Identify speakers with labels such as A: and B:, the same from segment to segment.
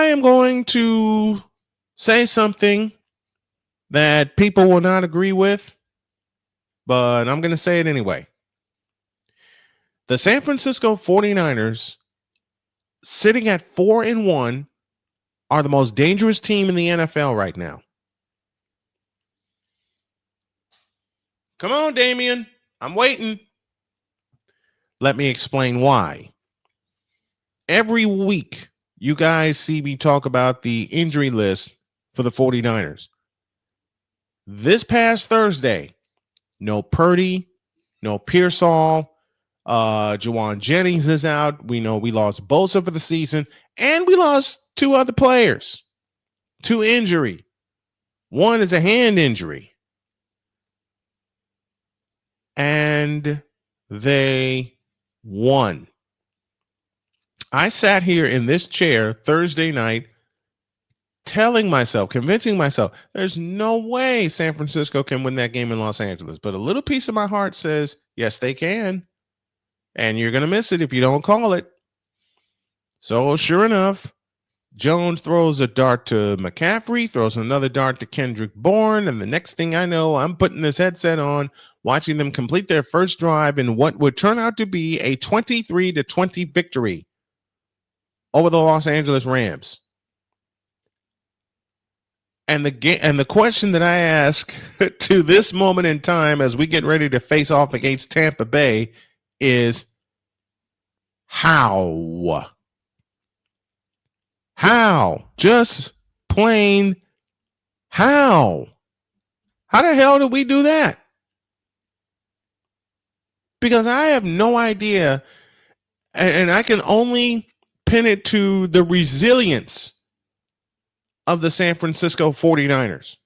A: am going to say something that people will not agree with, but I'm going to say it anyway. The San Francisco 49ers, sitting at 4-1, are the most dangerous team in the NFL right now. Come on, Damien. I'm waiting. Let me explain why. Every week, you guys see me talk about the injury list for the 49ers. This past Thursday, no Purdy, no Pearsall, Jawan Jennings is out. We know we lost Bosa for the season, and we lost 2 other players to injury. One is a hand injury. And they won. I sat here in this chair Thursday night telling myself, convincing myself, there's no way San Francisco can win that game in Los Angeles. But a little piece of my heart says, yes, they can. And you're going to miss it if you don't call it. So sure enough, Jones throws a dart to McCaffrey, throws another dart to Kendrick Bourne, and the next thing I know, I'm putting this headset on, watching them complete their first drive in what would turn out to be a 23-20 victory over the Los Angeles Rams. And the question that I ask to this moment in time as we get ready to face off against Tampa Bay is how? How? Just plain how? How the hell did we do that? Because I have no idea, and I can only pin it to the resilience of the San Francisco 49ers.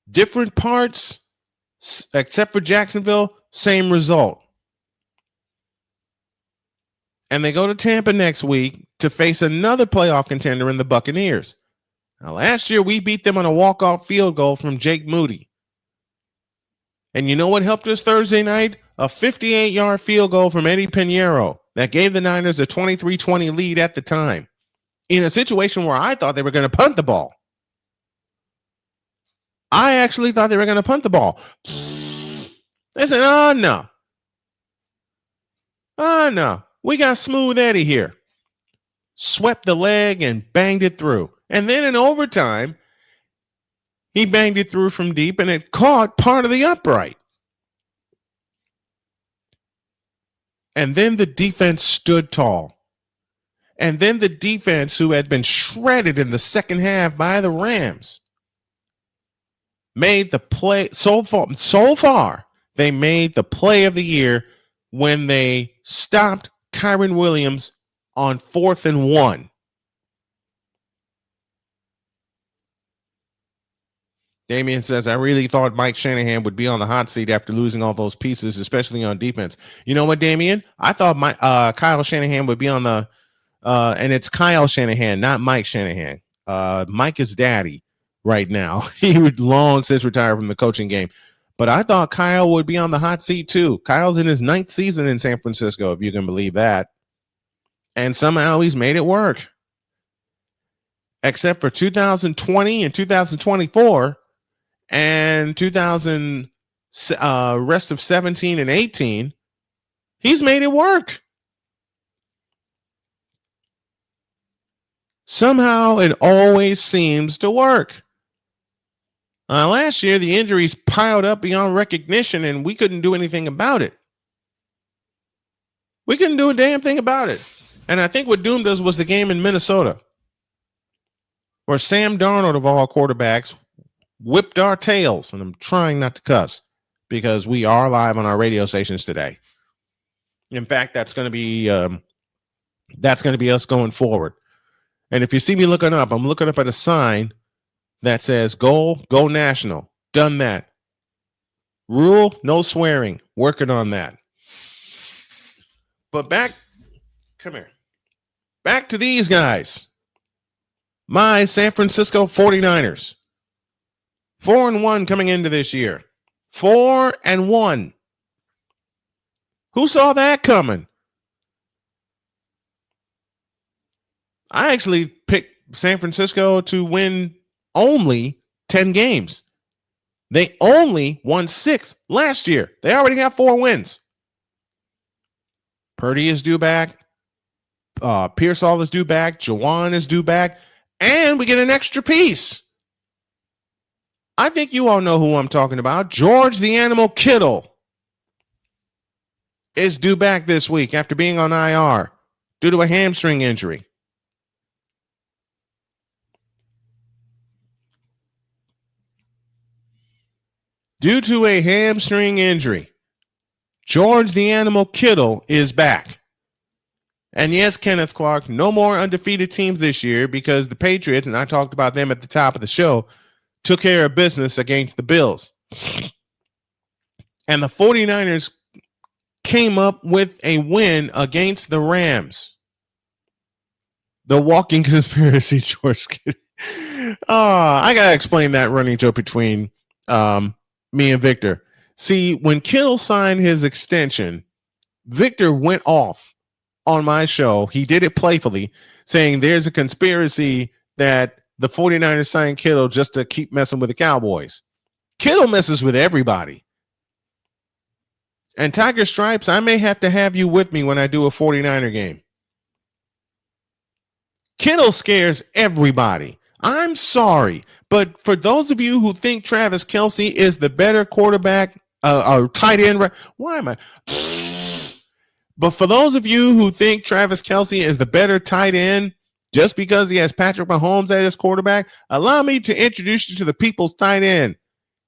A: Different parts, except for Jacksonville, same result. And they go to Tampa next week to face another playoff contender in the Buccaneers. Now, last year, we beat them on a walk-off field goal from Jake Moody. And you know what helped us Thursday night? A 58-yard field goal from Eddie Pinheiro that gave the Niners a 23-20 lead at the time, in a situation where I thought they were going to punt the ball. I actually thought they were going to punt the ball. They said, oh, no. Oh, no. We got Smooth Eddie here. Swept the leg and banged it through. And then in overtime, he banged it through from deep and it caught part of the upright. And then the defense stood tall. And then the defense, who had been shredded in the second half by the Rams, made the play. So far, they made the play of the year when they stopped Kyren Williams on 4th and 1. Damien says, I really thought Mike Shanahan would be on the hot seat after losing all those pieces, especially on defense. You know what, Damien? I thought Kyle Shanahan would be on the and it's Kyle Shanahan, not Mike Shanahan. Mike is daddy right now. He would long since retire from the coaching game. But I thought Kyle would be on the hot seat too. Kyle's in his 9th season in San Francisco, if you can believe that. And somehow he's made it work. Except for 2020 and 2024 and rest of 17 and 18, he's made it work. Somehow it always seems to work. Last year, the injuries piled up beyond recognition, and we couldn't do anything about it. We couldn't do a damn thing about it. And I think what doomed us was the game in Minnesota, where Sam Darnold, of all quarterbacks, whipped our tails. And I'm trying not to cuss because we are live on our radio stations today. In fact, that's going to be us going forward. And if you see me looking up, I'm looking up at a sign that says go national. Done that. Rule, no swearing. Working on that. But come here. Back to these guys. My San Francisco 49ers. 4-1 coming into this year. 4-1. Who saw that coming? I actually San Francisco to win only 10 games. They only won 6 last year. They already have 4 wins. Purdy is due back. Pearsall is due back. Jawan is due back. And we get an extra piece. I think you all know who I'm talking about. George the Animal Kittle is due back this week after being on IR due to a hamstring injury. Due to a hamstring injury, George the Animal Kittle is back. And yes, Kenneth Clark, no more undefeated teams this year because the Patriots, and I talked about them at the top of the show, took care of business against the Bills. And the 49ers came up with a win against the Rams. The walking conspiracy, George. I got to explain that running joke between me and Victor. See, when Kittle signed his extension, Victor went off on my show. He did it playfully, saying there's a conspiracy that the 49ers signed Kittle just to keep messing with the Cowboys. Kittle messes with everybody. And Tiger Stripes, I may have to have you with me when I do a 49er game. Kittle scares everybody. I'm sorry, but for those of you who think Travis Kelce is the better quarterback, or tight end, why am I? But for those of you who think Travis Kelce is the better tight end just because he has Patrick Mahomes as his quarterback, allow me to introduce you to the people's tight end.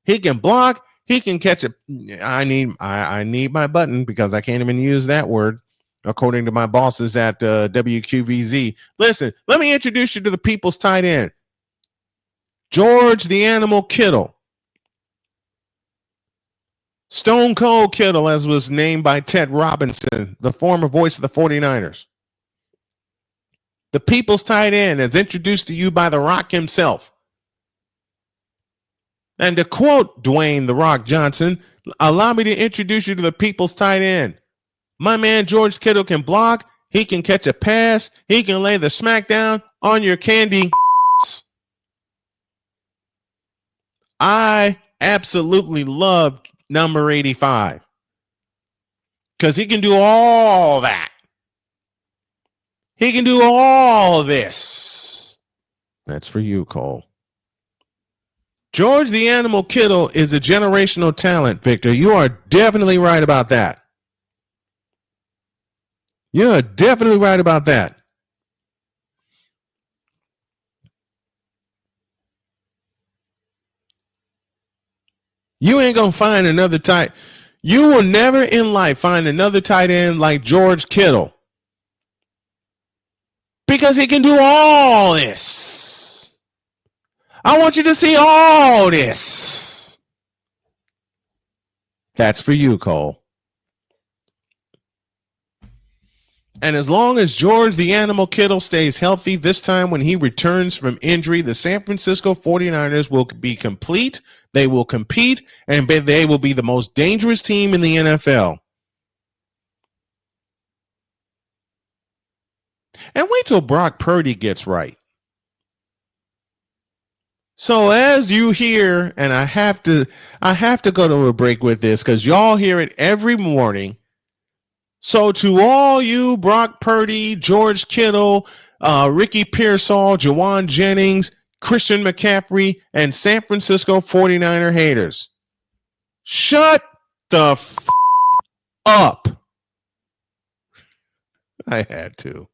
A: He can block. He can catch it. I need my button because I can't even use that word, according to my bosses at WQVZ. Listen, let me introduce you to the people's tight end. George the Animal Kittle. Stone Cold Kittle, as was named by Ted Robinson, the former voice of the 49ers. The people's tight end is introduced to you by The Rock himself. And to quote Dwayne The Rock Johnson, allow me to introduce you to the people's tight end. My man George Kittle can block. He can catch a pass. He can lay the smackdown on your candy. I absolutely love number 85 because he can do all that. He can do all this. That's for you, Cole. George the Animal Kittle is a generational talent, Victor. You are definitely right about that. You're definitely right about that. You ain't going to find another tight. You will never in life find another tight end like George Kittle. Because he can do all this. I want you to see all this. That's for you, Cole. And as long as George the Animal Kittle stays healthy, this time when he returns from injury, the San Francisco 49ers will be complete. They will compete, and they will be the most dangerous team in the NFL. And wait till Brock Purdy gets right. So as you hear, and I have to go to a break with this because y'all hear it every morning. So to all you Brock Purdy, George Kittle, Ricky Pearsall, Jawan Jennings, Christian McCaffrey, and San Francisco 49er haters, shut the up. I had to.